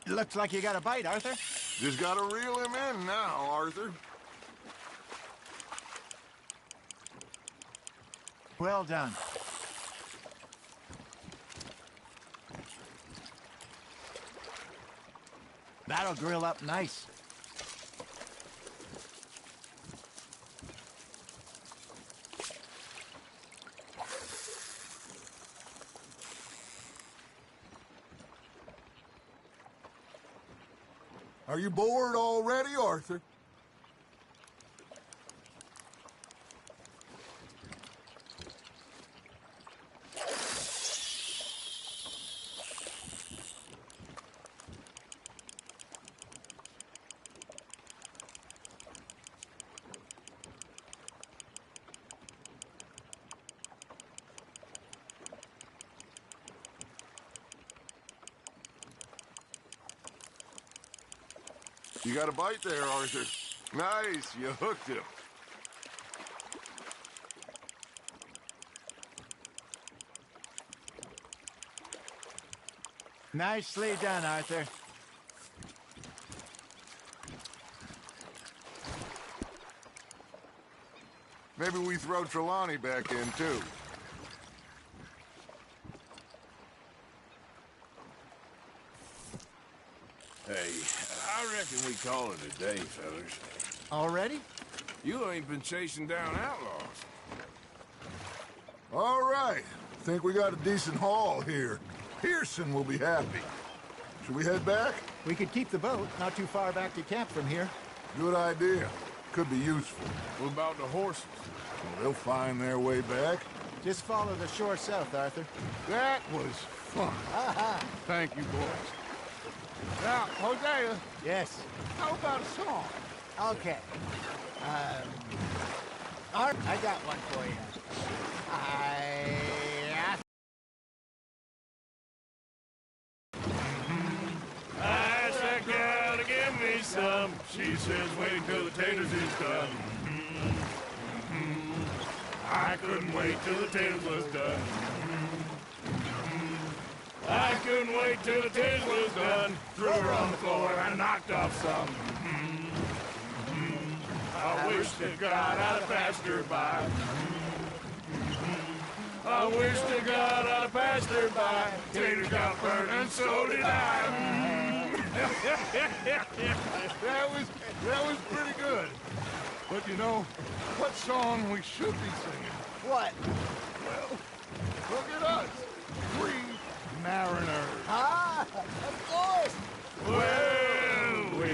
Looks like you got a bite, Arthur. Just gotta reel him in now, Arthur. Well done. That'll grill up nice. Are you bored already, Arthur? You got a bite there, Arthur. Nice, you hooked him. Nicely done, Arthur. Maybe we throw Trelawney back in, too. Hey, I reckon we call it a day, fellas. Already? You ain't been chasing down outlaws. All right. Think we got a decent haul here. Pearson will be happy. Should we head back? We could keep the boat not too far back to camp from here. Good idea. Could be useful. What about the horses? Well, they'll find their way back. Just follow the shore south, Arthur. That was fun. Thank you, boys. Now, Hosea. Yes? How about a song? Okay. Art, I got one for you. I asked that gal to give me some. She says wait till the taters is done. I couldn't wait till the taters was done. I couldn't wait till the taters was done. Threw her on the floor and knocked off some. I wish to God I'd have passed her by. I wish to God I'd have passed her by. Taters got burned and so did I. That was pretty good. But you know, what song we should be singing? What? Well, look at us. 3 mariners. Of course! Well, we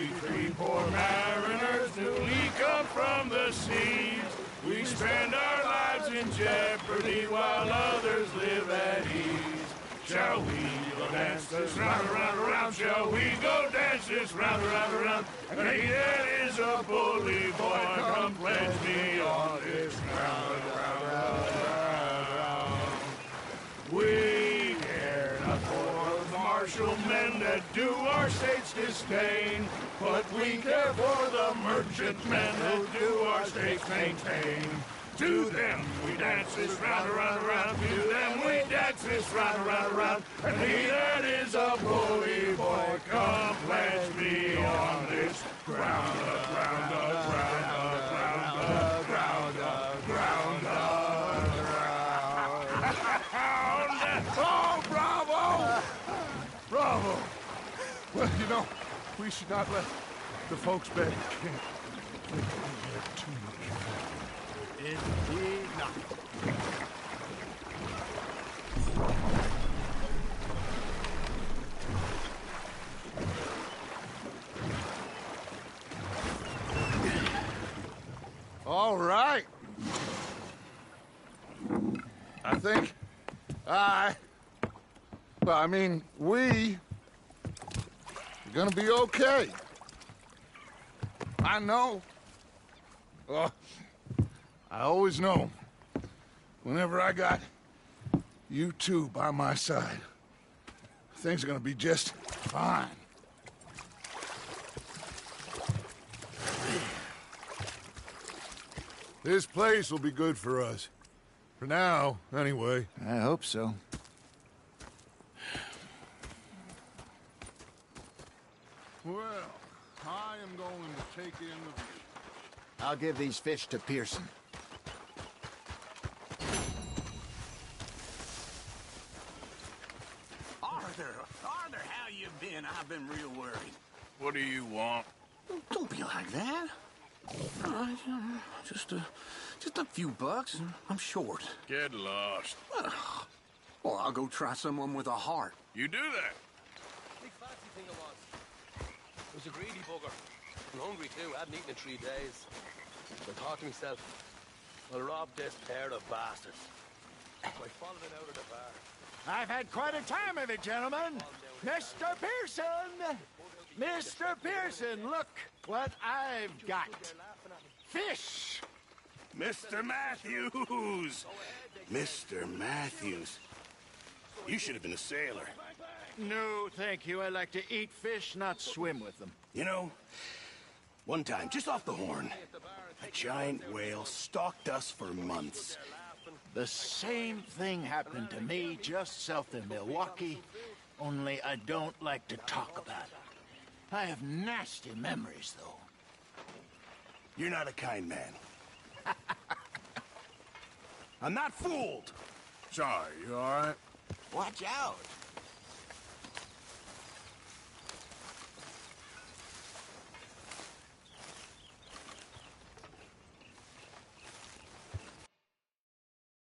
3 poor mariners newly come from the seas. We spend our lives in jeopardy while others live at ease. Shall we go dance this round, around, around? Shall we go dance this round, around, around? And he that is a bully boy, come pledge me on this round, round, round, round. We care not for the martial men that do our state's disdain, but we care for the merchant men that do our state's maintain. To them we dance this round, around, around. To them we dance this round, around, around. And he that is a bully boy, come pledge me on this ground, ground, ground, ground, ground, ground, ground. Oh, bravo! Bravo! Well, you know, we should not let the folks back at camp think we have too much fun. Indeed not. All right. I think we are gonna be okay. I know. I always know, whenever I got you two by my side, things are gonna be just fine. This place will be good for us. For now, anyway. I hope so. Well, I am going to take in the view. I'll give these fish to Pearson. Arthur, how you been? I've been real worried. What do you want? Don't be like that. Just a few bucks, and I'm short. Get lost. Well, I'll go try someone with a heart. You do that. Big fancy thing I was. It was a greedy bugger. I'm hungry too. I hadn't eaten in 3 days. I thought to myself, I'll rob this pair of bastards. I followed it out of the bar. I've had quite a time of it, gentlemen. Mr. Pearson! Mr. Pearson, look what I've got. Fish! Mr. Matthews! Mr. Matthews. You should have been a sailor. No, thank you. I like to eat fish, not swim with them. You know, one time, just off the Horn, a giant whale stalked us for months. The same thing happened to me just south of Milwaukee, only I don't like to talk about it. I have nasty memories, though. You're not a kind man. I'm not fooled. Sorry, you all right? Watch out.